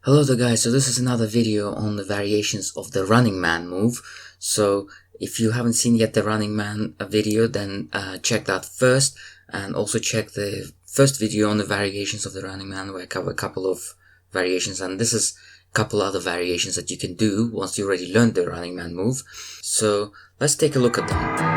Hello there guys, so this is another video on the variations of the running man move. So if you haven't seen yet the running man video, then check that first, and also check the first video on the variations of the running man where I cover a couple of variations, and this is a couple other variations that you can do once you already learned the running man move. So let's take a look at them.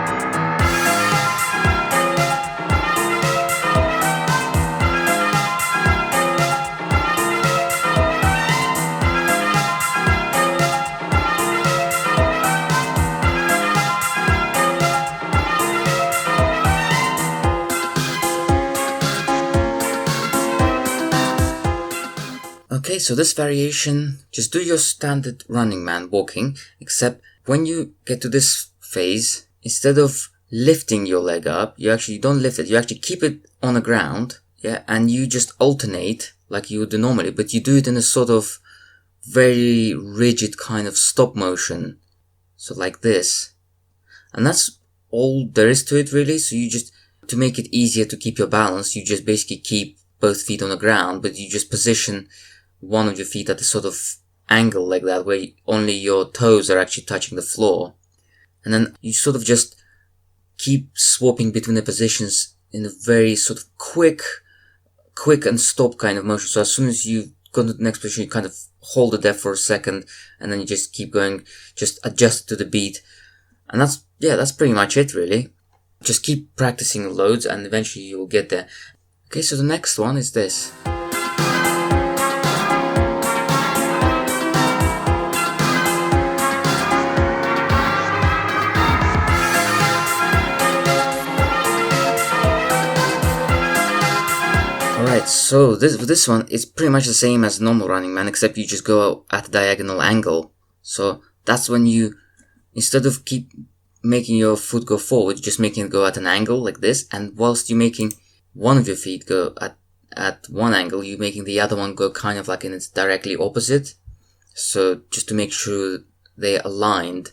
Okay, so this variation, just do your standard running man walking, except when you get to this phase, instead of lifting your leg up, you don't lift it, you actually keep it on the ground, yeah, and you just alternate like you would do normally, but you do it in a sort of very rigid kind of stop motion, so like this. And that's all there is to it really. So you just, to make it easier to keep your balance, you just basically keep both feet on the ground, but you just position one of your feet at a sort of angle like that, where only your toes are actually touching the floor. And then you sort of just keep swapping between the positions in a very sort of quick and stop kind of motion. So as soon as you go to the next position, you kind of hold it there for a second, and then you just keep going, just adjust to the beat. And that's pretty much it really. Just keep practicing loads and eventually you will get there. Okay, so the next one is this. Alright, so this one is pretty much the same as normal running man, except you just go at a diagonal angle. So that's when you, instead of keep making your foot go forward, just making it go at an angle like this, and whilst you're making one of your feet go at one angle, you're making the other one go kind of like in its directly opposite. So just to make sure they're aligned,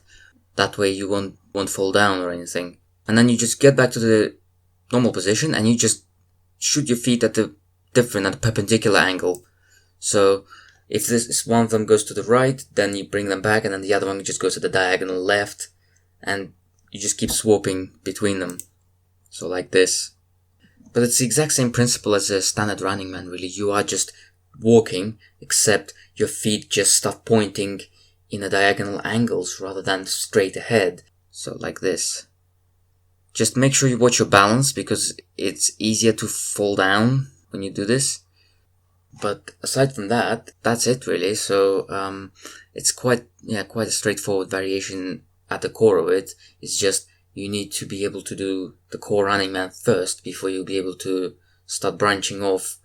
that way you won't fall down or anything. And then you just get back to the normal position and you just shoot your feet at the perpendicular angle. So if this one of them goes to the right, then you bring them back, and then the other one just goes to the diagonal left, and you just keep swapping between them. So like this. But it's the exact same principle as a standard running man really. You are just walking, except your feet just start pointing in a diagonal angles rather than straight ahead. So like this. Just make sure you watch your balance, because it's easier to fall down when you do this. But aside from that, that's it really. So it's quite a straightforward variation at the core of it. It's just you need to be able to do the core running man first before you'll be able to start branching off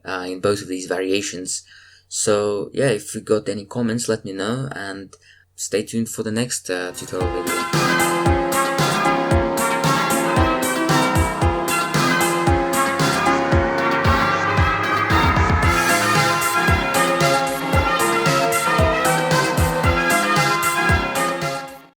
in both of these variations. So yeah, if you got any comments, let me know, and stay tuned for the next tutorial video.